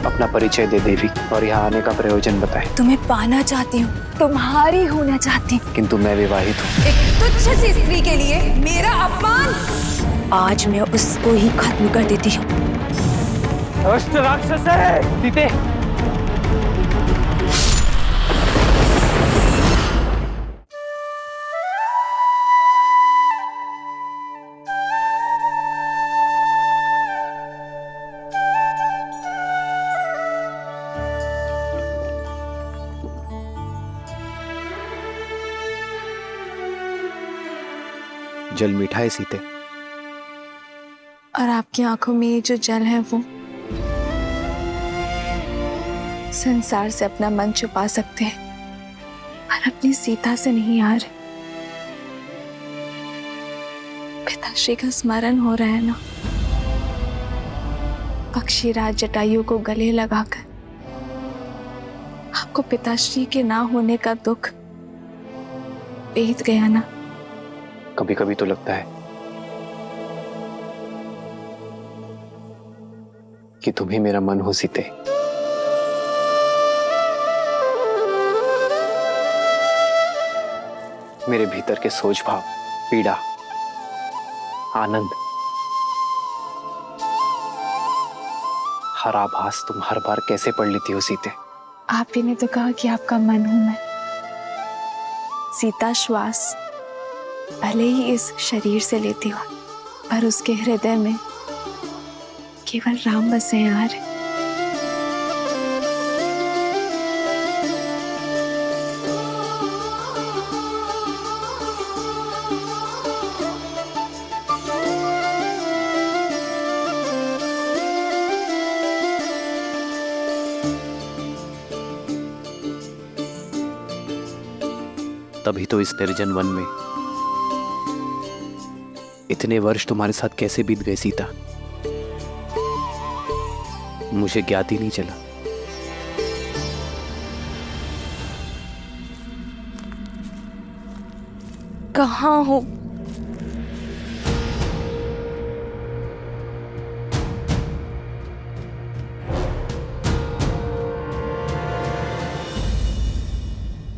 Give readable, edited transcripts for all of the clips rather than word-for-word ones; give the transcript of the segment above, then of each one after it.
अपना परिचय दे देवी और यहाँ आने का प्रयोजन बताए। तुम्हें पाना चाहती हूँ, तुम्हारी होना चाहती हूँ। किंतु मैं विवाहित हूँ। एक तुच्छ सी स्त्री के लिए मेरा अपमान, आज मैं उसको ही खत्म कर देती हूँ। अष्ट राक्षस है सीते। जल मीठा है सीते, और आपकी आंखों में ये जो जल है वो संसार से अपना मन छुपा सकते हैं, पर अपनी सीता से नहीं यार। पिताश्री का स्मरण हो रहा है ना, पक्षीराज जटायु को गले लगाकर आपको पिताश्री के ना होने का दुख बीत गया ना। कभी कभी तो लगता है कि तुम ही मेरा मन हो सीते। मेरे भीतर के सोच भाव, पीड़ा, आनंद, हर आभास तुम हर बार कैसे पढ़ लेती हो सीते। आप ही ने तो कहा कि आपका मन हूं मैं। सीता श्वास भले ही इस शरीर से लेती हूँ, पर उसके हृदय में केवल राम बसे हैं यार। तभी तो इस निर्जन वन में इतने वर्ष तुम्हारे साथ कैसे बीत गए सीता, मुझे ज्ञात ही नहीं चला। कहाँ हो?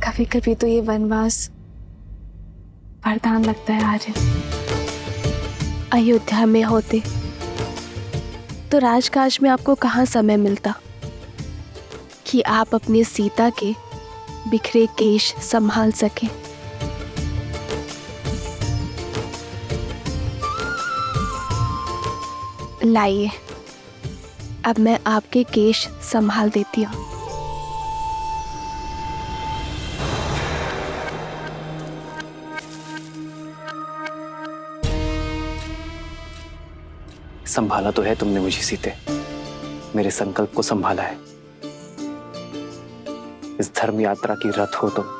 कभी कभी तो ये वनवास वरदान लगता है आर्यन। अयोध्या में होते तो राजकाज में आपको कहाँ समय मिलता कि आप अपनी सीता के बिखरे केश संभाल सकें। लाइए, अब मैं आपके केश संभाल देती हूँ। संभाला तो है तुमने मुझे सीते, मेरे संकल्प को संभाला है। इस धर्म यात्रा की रथ हो तुम।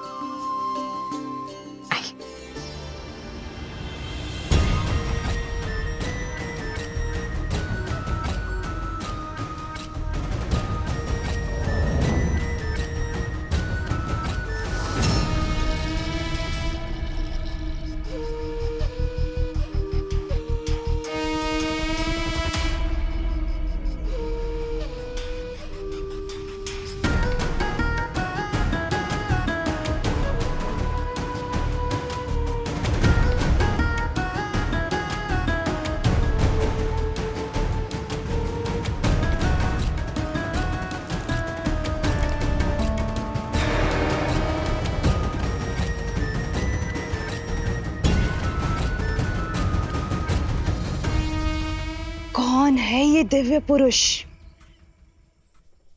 कौन है ये दिव्य पुरुष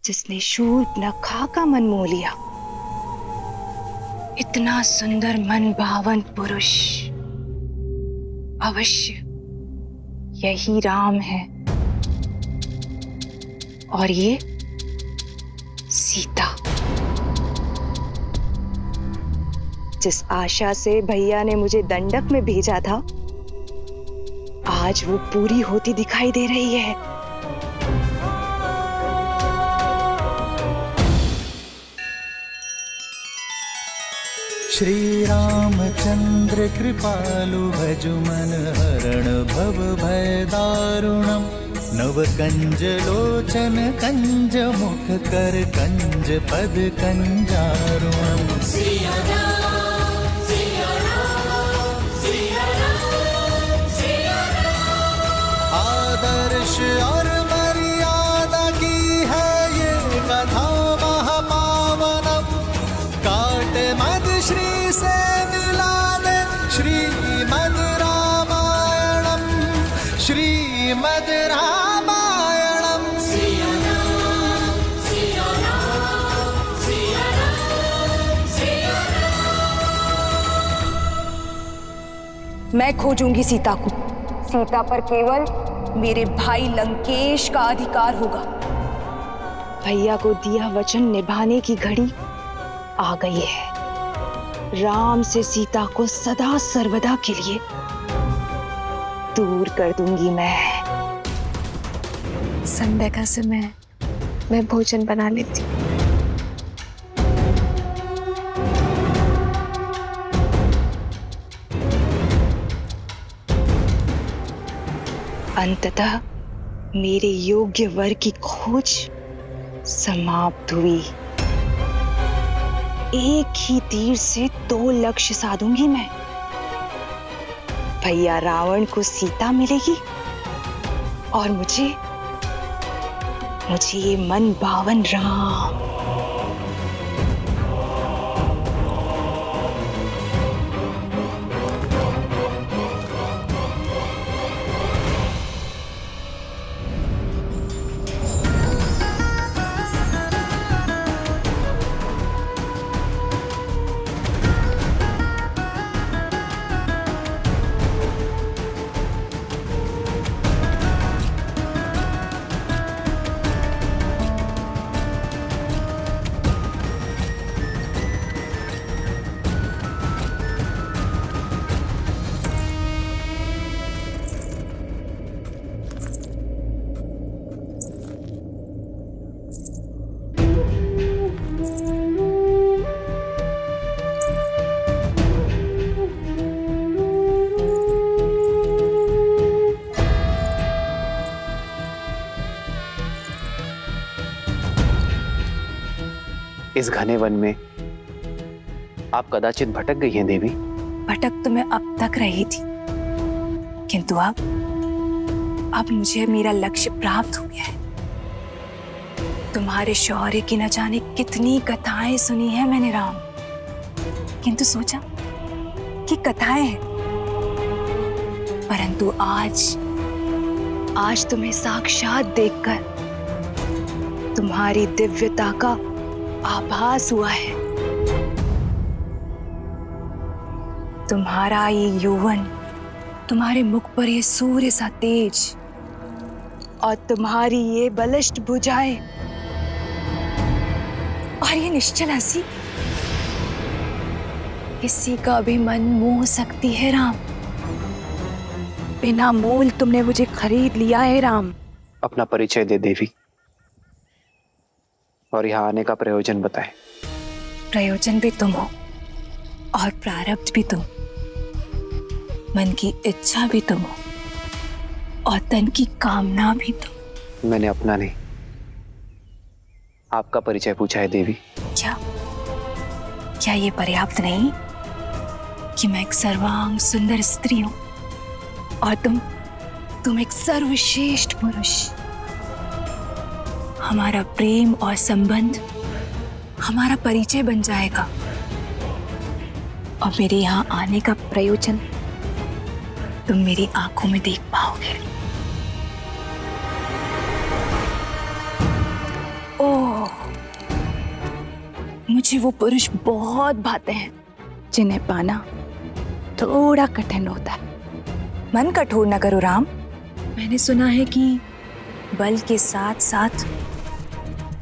जिसने शूर्पणखा का मन मोह लिया? इतना सुंदर मन भावन पुरुष अवश्य यही राम है, और ये सीता। जिस आशा से भैया ने मुझे दंडक में भेजा था, आज वो पूरी होती दिखाई दे रही है। श्री रामचंद्र कृपालु भजु मन हरण भव भय दारुणम नव कंज लोचन कंज मुख कर कंज पद कंजारुणम। आदर्श और मर्यादा की है ये कथा महापावनम। काटे मद श्री से मिला दे श्रीमद रामायणम, श्रीमद रामायणम। मैं खोजूंगी सीता को। सीता पर केवल मेरे भाई लंकेश का अधिकार होगा। भैया को दिया वचन निभाने की घड़ी आ गई है। राम से सीता को सदा सर्वदा के लिए दूर कर दूंगी मैं। संध्या का समय मैं भोजन बना लेती हूँ। अंततः मेरे योग्य वर की खोज समाप्त हुई। एक ही तीर से 2 लक्ष्य साधूंगी मैं। भैया रावण को सीता मिलेगी और मुझे ये मन भावन राम। इस घने वन में आप कदाचित भटक गई हैं देवी। भटक तो मैं अब तक रही थी, किंतु अब मुझे मेरा लक्ष्य प्राप्त हो गया है। तुम्हारे शौर्य की न जाने कितनी कथाएं सुनी है मैंने राम, किंतु सोचा कि कथाएं हैं, परंतु आज तुम्हें साक्षात देखकर तुम्हारी दिव्यता का आभास हुआ है। तुम्हारा ये यौवन, तुम्हारे मुख पर ये सूर्य सा तेज और तुम्हारी ये बलिष्ठ भुजाएं और ये निश्चल हंसी किसी का भी मन मोह सकती है राम। बिना मोल तुमने मुझे खरीद लिया है राम। अपना परिचय दे देवी और यहाँ आने का प्रयोजन बताएं। प्रयोजन भी तुम हो और प्रारब्ध भी तुम, मन की इच्छा भी तुम हो और तन की कामना भी तुम। मैंने अपना नहीं, आपका परिचय पूछा है देवी। क्या ये पर्याप्त नहीं कि मैं एक सर्वांग सुंदर स्त्री हूं और तुम एक सर्वश्रेष्ठ पुरुष। हमारा प्रेम और संबंध हमारा परिचय बन जाएगा और मेरे यहाँ आने का प्रयोजन तुम मेरी आंखों में देख पाओगे। ओह, मुझे वो पुरुष बहुत भाते हैं जिन्हें पाना थोड़ा कठिन होता है। मन कठोर न करो राम। मैंने सुना है कि बल के साथ साथ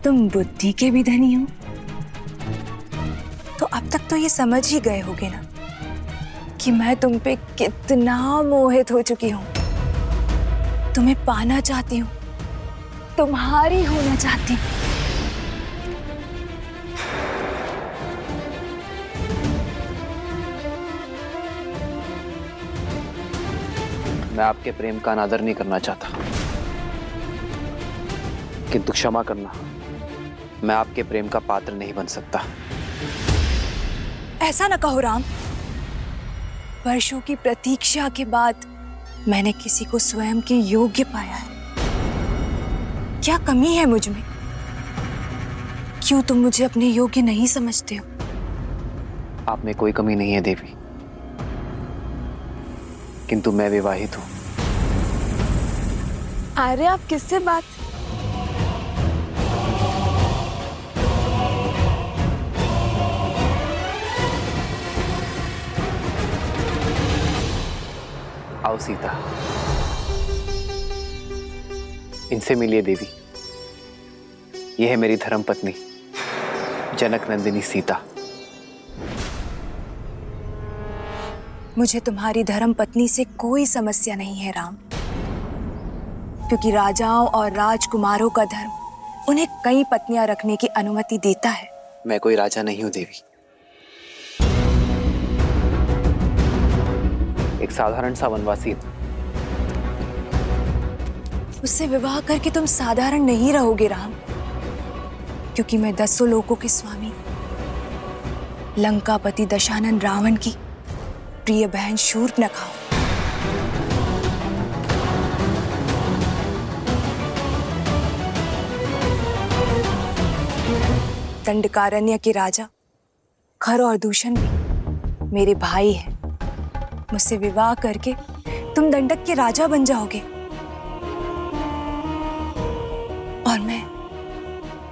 तुम बुद्धि के भी धनी हो, तो अब तक तो ये समझ ही गए होगे ना कि मैं तुम पे कितना मोहित हो चुकी हूं। तुम्हें पाना चाहती हूं, तुम्हारी होना चाहती हूं। मैं आपके प्रेम का अनादर नहीं करना चाहता, किंतु क्षमा करना, मैं आपके प्रेम का पात्र नहीं बन सकता। ऐसा न कहो राम। वर्षों की प्रतीक्षा के बाद मैंने किसी को स्वयं के योग्य पाया है। क्या कमी है मुझ में? क्यों तुम मुझे अपने योग्य नहीं समझते हो? आप में कोई कमी नहीं है देवी, किंतु मैं विवाहित हूं। आर्य, आप किससे बात? आओ सीता, इनसे मिलिए देवी। यह है मेरी धर्मपत्नी जनक नंदिनी सीता। मुझे तुम्हारी धर्म पत्नी से कोई समस्या नहीं है राम, क्योंकि राजाओं और राजकुमारों का धर्म उन्हें कई पत्नियां रखने की अनुमति देता है। मैं कोई राजा नहीं हूं देवी, एक साधारण सा वनवासी हूं। उससे विवाह करके तुम साधारण नहीं रहोगे राम, क्योंकि मैं 10 लोकों के स्वामी लंकापति दशानन रावण की प्रिय बहन शूर्पणखा हूं। दंडकारण्य के राजा खर और दूषण भी मेरे भाई हैं। मुझसे विवाह करके तुम दंडक के राजा बन जाओगे और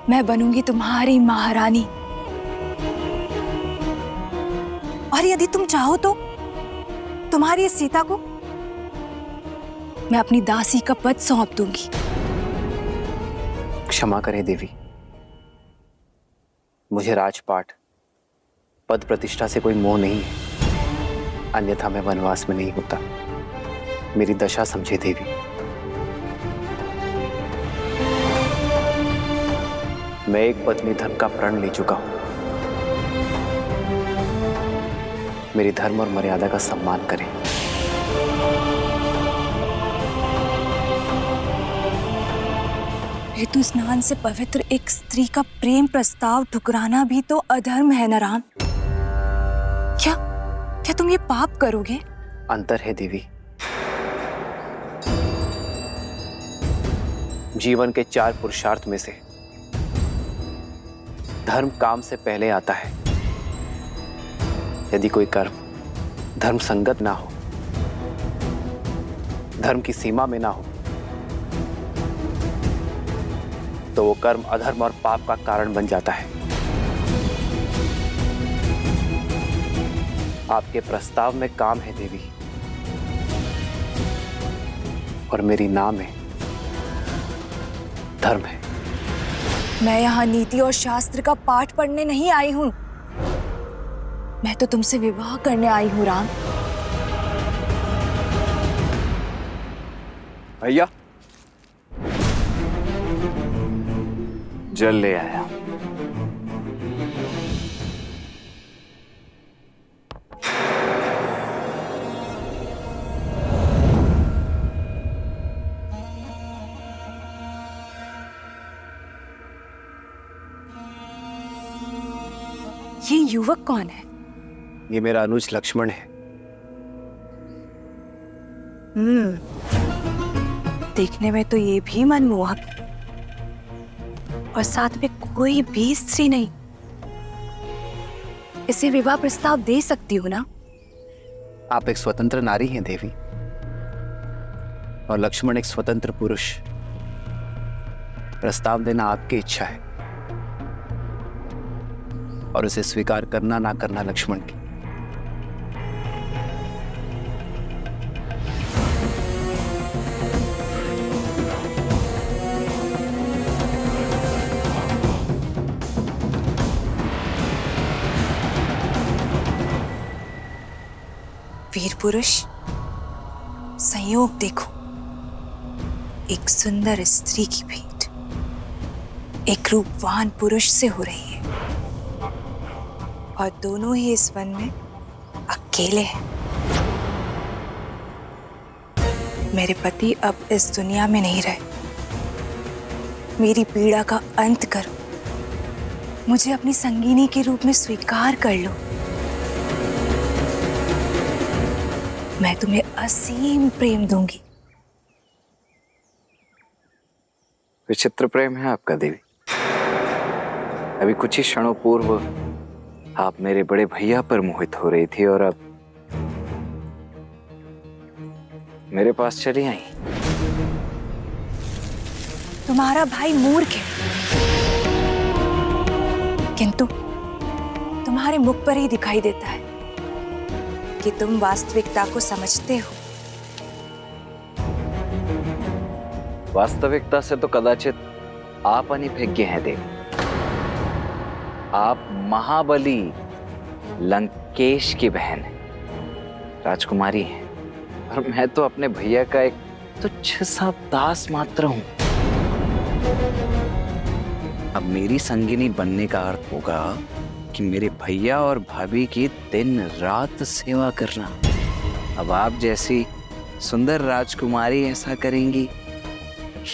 मैं बनूंगी तुम्हारी महारानी। और यदि तुम चाहो तो तुम्हारी इस सीता को मैं अपनी दासी का पद सौंप दूंगी। क्षमा करें देवी, मुझे राजपाट पद प्रतिष्ठा से कोई मोह नहीं है, अन्यथा मैं वनवास में नहीं होता। मेरी दशा समझे देवी। मैं एक पत्नी धर्म का प्रण ले चुका हूं। मेरी धर्म और मर्यादा का सम्मान करें। ऋतु स्नान से पवित्र एक स्त्री का प्रेम प्रस्ताव ठुकराना भी तो अधर्म है न राम? क्या तुम ये पाप करोगे? अंतर है देवी। जीवन के 4 पुरुषार्थ में से धर्म काम से पहले आता है। यदि कोई कर्म धर्म संगत ना हो, धर्म की सीमा में ना हो, तो वो कर्म अधर्म और पाप का कारण बन जाता है। आपके प्रस्ताव में काम है देवी, और मेरी नाम है धर्म है। मैं यहाँ नीति और शास्त्र का पाठ पढ़ने नहीं आई हूं। मैं तो तुमसे विवाह करने आई हूं राम। भैया, जल ले आया। ये युवक कौन है? ये मेरा अनुज लक्ष्मण है। देखने में तो ये भी मनमोहक है, और साथ में कोई भी स्त्री नहीं। इसे विवाह प्रस्ताव दे सकती हूँ ना? आप एक स्वतंत्र नारी हैं देवी, और लक्ष्मण एक स्वतंत्र पुरुष। प्रस्ताव देना आपकी इच्छा है, और उसे स्वीकार करना ना करना लक्ष्मण की। वीर पुरुष, संयोग देखो, एक सुंदर स्त्री की भेंट एक रूपवान पुरुष से हो रही है, और दोनों ही इस वन में अकेले हैं। मेरे पति अब इस दुनिया में नहीं रहे। मेरी पीड़ा का अंत करो, मुझे अपनी संगिनी के रूप में स्वीकार कर लो। मैं तुम्हें असीम प्रेम दूंगी। विचित्र प्रेम है आपका देवी। अभी कुछ ही क्षणों पूर्व आप मेरे बड़े भैया पर मोहित हो रही थी और अब मेरे पास चली आई। तुम्हारा भाई मूर्ख है, किंतु तुम्हारे मुख पर ही दिखाई देता है कि तुम वास्तविकता को समझते हो। वास्तविकता से तो कदाचित आप अनभिज्ञ हैं देवी। आप महाबली लंकेश की बहन हैं, राजकुमारी हैं, और मैं तो अपने भैया का एक तुच्छ सा दास मात्र हूं। अब मेरी संगिनी बनने का अर्थ होगा कि मेरे भैया और भाभी की दिन रात सेवा करना। अब आप जैसी सुंदर राजकुमारी ऐसा करेंगी,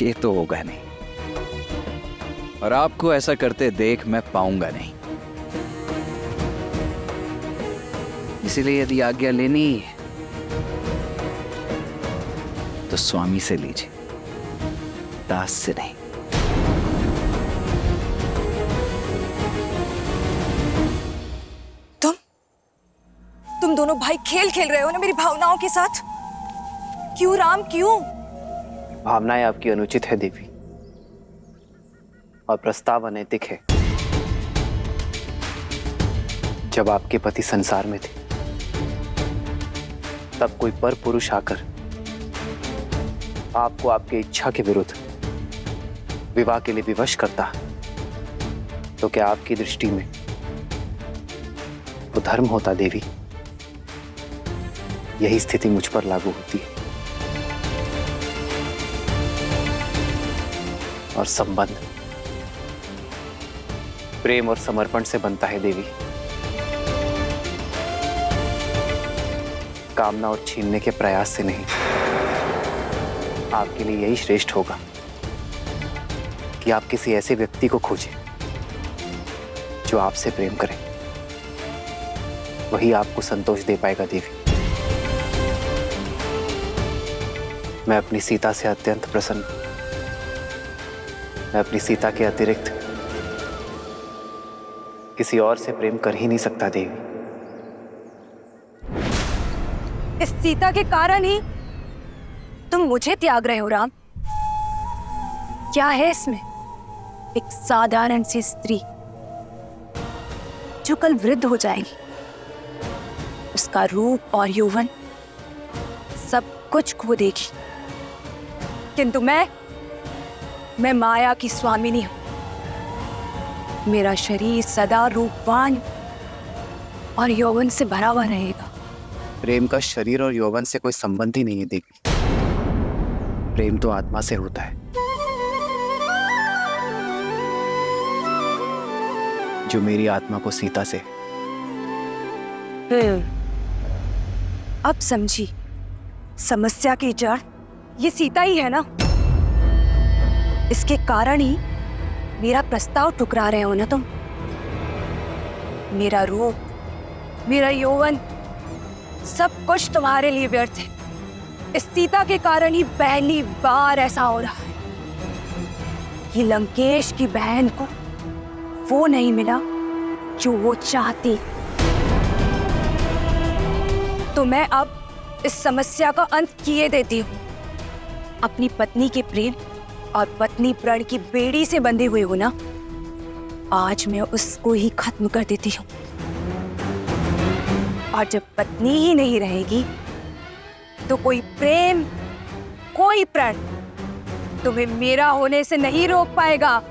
ये तो होगा नहीं, और आपको ऐसा करते देख मैं पाऊंगा नहीं। इसीलिए यदि आज्ञा लेनी है तो स्वामी से लीजिए, दास से नहीं। तुम दोनों भाई खेल खेल रहे हो ना मेरी भावनाओं के साथ। क्यों राम, क्यों? भावनाएं आपकी अनुचित है देवी, और प्रस्ताव अनैतिक है। जब आपके पति संसार में थे तब कोई पर पुरुष आकर आपको आपके इच्छा के विरुद्ध विवाह के लिए विवश करता, तो क्या आपकी दृष्टि में वो धर्म होता देवी? यही स्थिति मुझ पर लागू होती है। और संबंध प्रेम और समर्पण से बनता है देवी, कामना और छीनने के प्रयास से नहीं। आपके लिए यही श्रेष्ठ होगा कि आप किसी ऐसे व्यक्ति को खोजें जो आपसे प्रेम करे। वही आपको संतोष दे पाएगा देवी। मैं अपनी सीता से अत्यंत प्रसन्न। मैं अपनी सीता के अतिरिक्त किसी और से प्रेम कर ही नहीं सकता देवी। इस सीता के कारण ही तुम मुझे त्याग रहे हो राम। क्या है इसमें? एक साधारण सी स्त्री जो कल वृद्ध हो जाएगी, उसका रूप और यौवन सब कुछ खो देगी, किंतु मैं माया की स्वामिनी हूं। मेरा शरीर सदा रूपवान और यौवन से भरा हुआ रहेगा। प्रेम का शरीर और यौवन से कोई संबंध ही नहीं है देवी। प्रेम तो आत्मा से होता है, जो मेरी आत्मा को सीता से। अब समझी समस्या की जड़ ये सीता ही है ना। इसके कारण ही मेरा प्रस्ताव ठुकरा रहे हो ना तुम। मेरा रूप, मेरा यौवन, सब कुछ तुम्हारे लिए व्यर्थ है। इस सीता के कारण ही पहली बार ऐसा हो रहा है कि लंकेश की बहन को वो नहीं मिला जो वो चाहती। तो मैं अब इस समस्या का अंत किए देती हूँ। अपनी पत्नी के प्रेम और पत्नी प्रण की बेड़ी से बंधे हुए हो ना, आज मैं उसको ही खत्म कर देती हूँ। और जब पत्नी ही नहीं रहेगी तो कोई प्रेम, कोई प्रण तुम्हें मेरा होने से नहीं रोक पाएगा।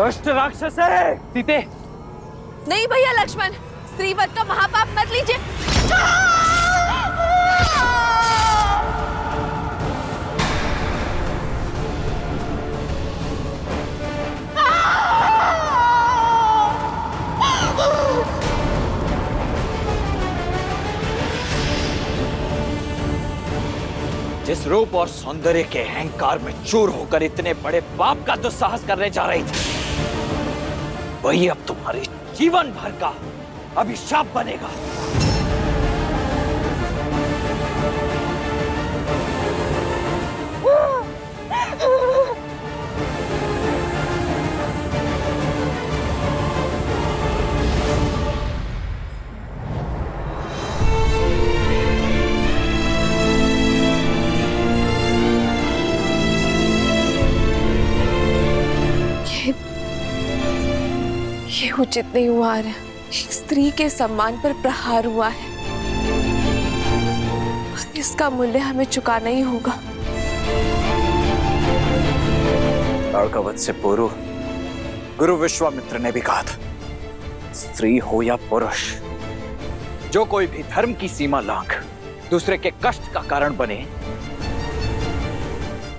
दुष्ट राक्षस है। सीते, नहीं भैया लक्ष्मण, स्त्रीवध का महापाप मत लीजिए। जिस रूप और सौंदर्य के अहंकार में चूर होकर इतने बड़े पाप का दुस्साहस करने जा रही थी, वही अब तुम्हारे जीवन भर का अभिशाप बनेगा। ये उचित नहीं हुआ है। एक स्त्री के सम्मान पर प्रहार हुआ है, इसका मूल्य हमें चुकाना ही होगा। ताड़कावध से पूर्व गुरु विश्वामित्र ने भी कहा था, स्त्री हो या पुरुष, जो कोई भी धर्म की सीमा लांघ दूसरे के कष्ट का कारण बने,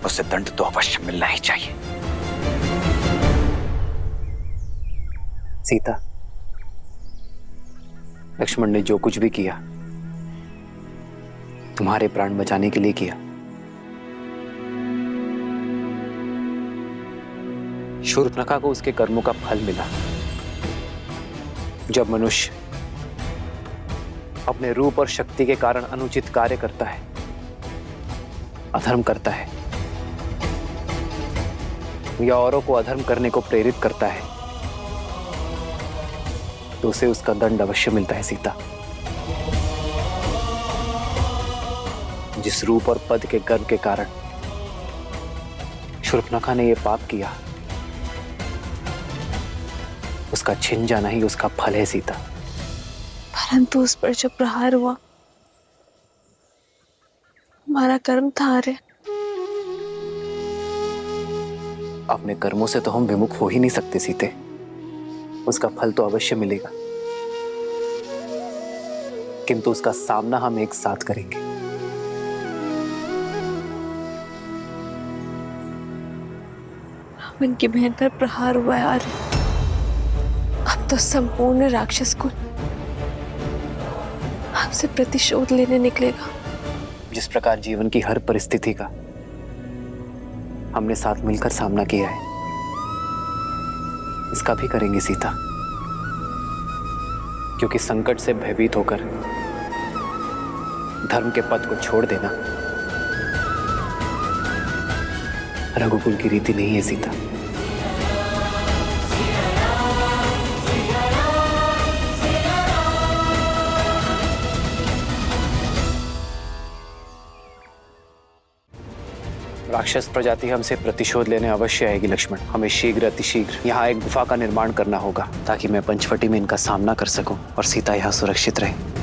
उसे दंड तो अवश्य मिलना ही चाहिए। सीता, लक्ष्मण ने जो कुछ भी किया तुम्हारे प्राण बचाने के लिए किया। शूर्पणखा को उसके कर्मों का फल मिला। जब मनुष्य अपने रूप और शक्ति के कारण अनुचित कार्य करता है, अधर्म करता है या औरों को अधर्म करने को प्रेरित करता है, तो उसे उसका दंड अवश्य मिलता है। सीता, जिस रूप और पद के गर्व के कारण शूर्पणखा ने यह पाप किया, उसका छिन जाना ही उसका फल है। सीता, परंतु उस पर जब प्रहार हुआ, हमारा कर्म था रे। अपने कर्मों से तो हम विमुख हो ही नहीं सकते सीते, उसका फल तो अवश्य मिलेगा, किंतु उसका सामना हम एक साथ करेंगे। रावण की बहन पर प्रहार हुआ है आर्य। अब तो संपूर्ण राक्षस कुल हमसे प्रतिशोध लेने निकलेगा। जिस प्रकार जीवन की हर परिस्थिति का हमने साथ मिलकर सामना किया है, इसका भी करेंगे सीता, क्योंकि संकट से भयभीत होकर धर्म के पथ को छोड़ देना रघुकुल की रीति नहीं है। सीता, राक्षस प्रजाति हमसे प्रतिशोध लेने अवश्य आएगी। लक्ष्मण, हमें शीघ्र अतिशीघ्र यहाँ एक गुफा का निर्माण करना होगा, ताकि मैं पंचवटी में इनका सामना कर सकूं और सीता यहाँ सुरक्षित रहे।